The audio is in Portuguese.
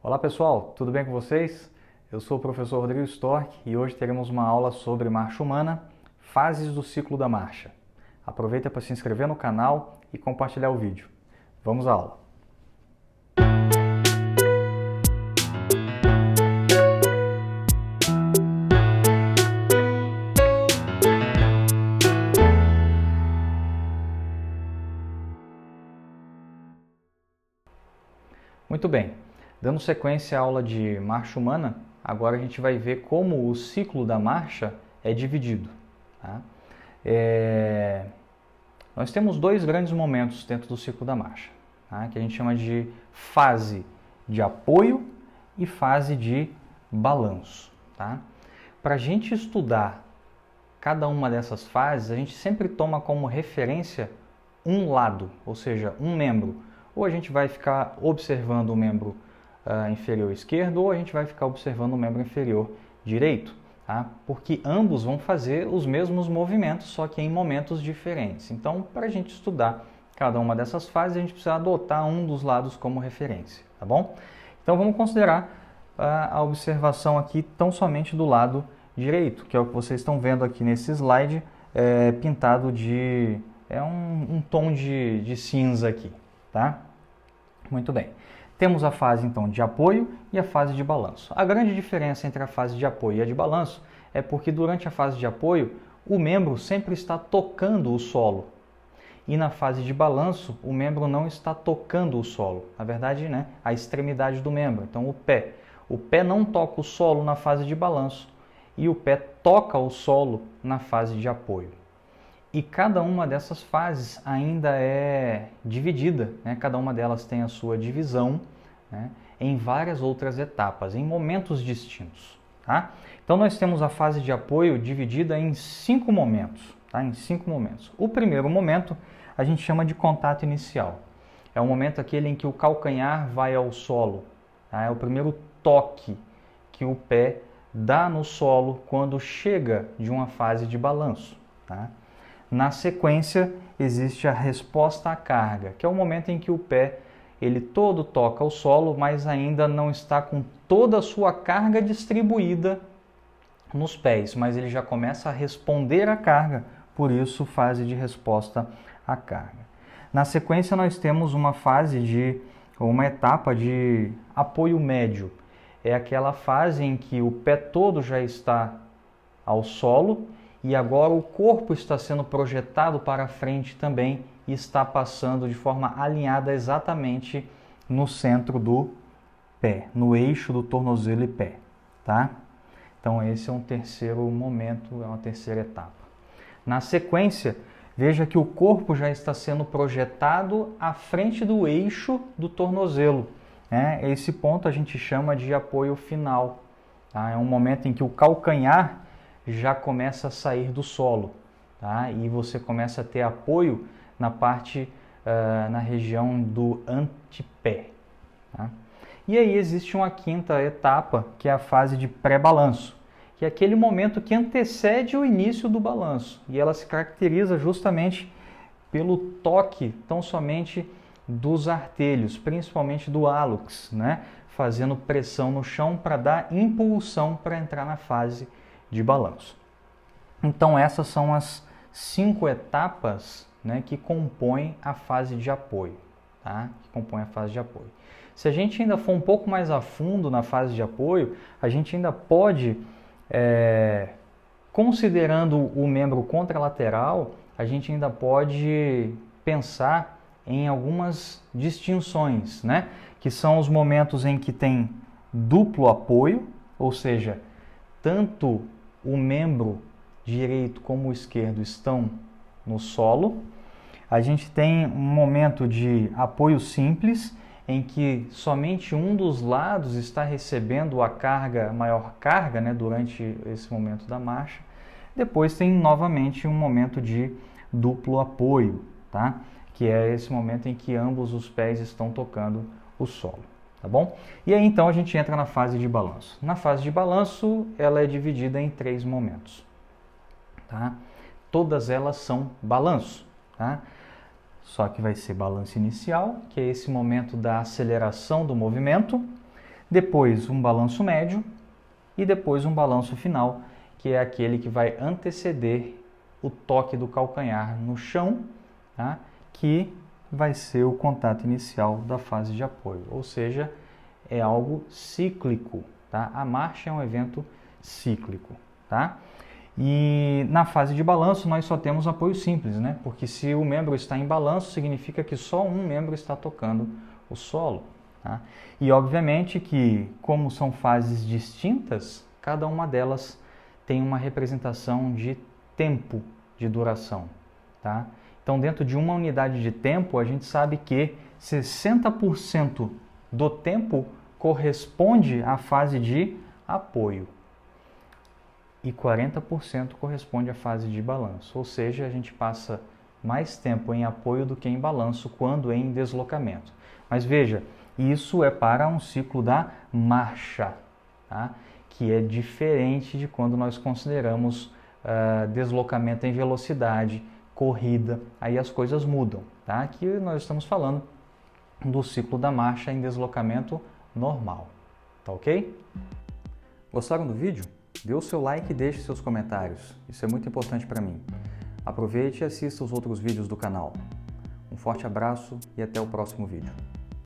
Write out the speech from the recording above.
Olá pessoal, tudo bem com vocês? Eu sou o professor Rodrigo Storck e hoje teremos uma aula sobre marcha humana, fases do ciclo da marcha. Aproveita para se inscrever no canal e compartilhar o vídeo. Vamos à aula! Muito bem, dando sequência à aula de marcha humana, agora a gente vai ver como o ciclo da marcha é dividido. Tá? Nós temos dois grandes momentos dentro do ciclo da marcha, tá? Que a gente chama de fase de apoio e fase de balanço. Tá? Para a gente estudar cada uma dessas fases, a gente sempre toma como referência um lado, ou seja, um membro. Ou a gente vai ficar observando o membro inferior esquerdo, ou a gente vai ficar observando o membro inferior direito, tá? Porque ambos vão fazer os mesmos movimentos, só que em momentos diferentes. Então, para a gente estudar cada uma dessas fases, a gente precisa adotar um dos lados como referência, tá bom? Então, vamos considerar a observação aqui tão somente do lado direito, que é o que vocês estão vendo aqui nesse slide, pintado de... um tom de cinza aqui. Tá? Muito bem. Temos a fase então de apoio e a fase de balanço. A grande diferença entre a fase de apoio e a de balanço é porque durante a fase de apoio o membro sempre está tocando o solo. E na fase de balanço o membro não está tocando o solo. Na verdade, né, a extremidade do membro, então o pé. O pé não toca o solo na fase de balanço e o pé toca o solo na fase de apoio. E cada uma dessas fases ainda é dividida, né? Cada uma delas tem a sua divisão, né? Em várias outras etapas, em momentos distintos. Tá? Então nós temos a fase de apoio dividida em 5 momentos. Tá? Em 5 momentos. O primeiro momento a gente chama de contato inicial. É o momento aquele em que o calcanhar vai ao solo. Tá? É o primeiro toque que o pé dá no solo quando chega de uma fase de balanço. Tá? Na sequência, existe a resposta à carga, que é o momento em que o pé ele todo toca o solo, mas ainda não está com toda a sua carga distribuída nos pés, mas ele já começa a responder à carga, por isso fase de resposta à carga. Na sequência, nós temos uma etapa de apoio médio. É aquela fase em que o pé todo já está ao solo, e agora o corpo está sendo projetado para frente também e está passando de forma alinhada exatamente no centro do pé, no eixo do tornozelo e pé, tá? Então esse é um terceiro momento, é uma terceira etapa. Na sequência, veja que o corpo já está sendo projetado à frente do eixo do tornozelo, né? Esse ponto a gente chama de apoio final, tá? É um momento em que o calcanhar já começa a sair do solo, tá? E você começa a ter apoio na parte, na região do antepé. Tá? E aí existe uma quinta etapa, que é a fase de pré-balanço, que é aquele momento que antecede o início do balanço. E ela se caracteriza justamente pelo toque, tão somente dos artelhos, principalmente do hálux, né? Fazendo pressão no chão para dar impulsão para entrar na fase de balanço. Então essas são as 5 etapas, né, que compõem a fase de apoio. Tá? Que compõem a fase de apoio. Se a gente ainda for um pouco mais a fundo na fase de apoio, a gente ainda pode, considerando o membro contralateral, a gente ainda pode pensar em algumas distinções, né? Que são os momentos em que tem duplo apoio, ou seja, tanto o membro direito como o esquerdo estão no solo. A gente tem um momento de apoio simples, em que somente um dos lados está recebendo a maior carga, né, durante esse momento da marcha. Depois tem novamente um momento de duplo apoio, tá? Que é esse momento em que ambos os pés estão tocando o solo. Tá bom? E aí então a gente entra na fase de balanço. Na fase de balanço, ela é dividida em 3 momentos. Tá? Todas elas são balanço. Tá? Só que vai ser balanço inicial, que é esse momento da aceleração do movimento. depois um balanço médio e depois um balanço final, que é aquele que vai anteceder o toque do calcanhar no chão, tá? Que vai ser o contato inicial da fase de apoio, ou seja, é algo cíclico, tá? A marcha é um evento cíclico, tá? E na fase de balanço nós só temos apoio simples, né? Porque se o membro está em balanço, significa que só um membro está tocando o solo, tá? E obviamente que, como são fases distintas, cada uma delas tem uma representação de tempo de duração, tá? Então, dentro de uma unidade de tempo, a gente sabe que 60% do tempo corresponde à fase de apoio e 40% corresponde à fase de balanço. Ou seja, a gente passa mais tempo em apoio do que em balanço quando em deslocamento. Mas veja, isso é para um ciclo da marcha, tá? Que é diferente de quando nós consideramos deslocamento em velocidade, corrida, aí as coisas mudam, tá? Aqui nós estamos falando do ciclo da marcha em deslocamento normal, tá ok? Gostaram do vídeo? Dê o seu like e deixe seus comentários, isso é muito importante para mim. Aproveite e assista os outros vídeos do canal. Um forte abraço e até o próximo vídeo.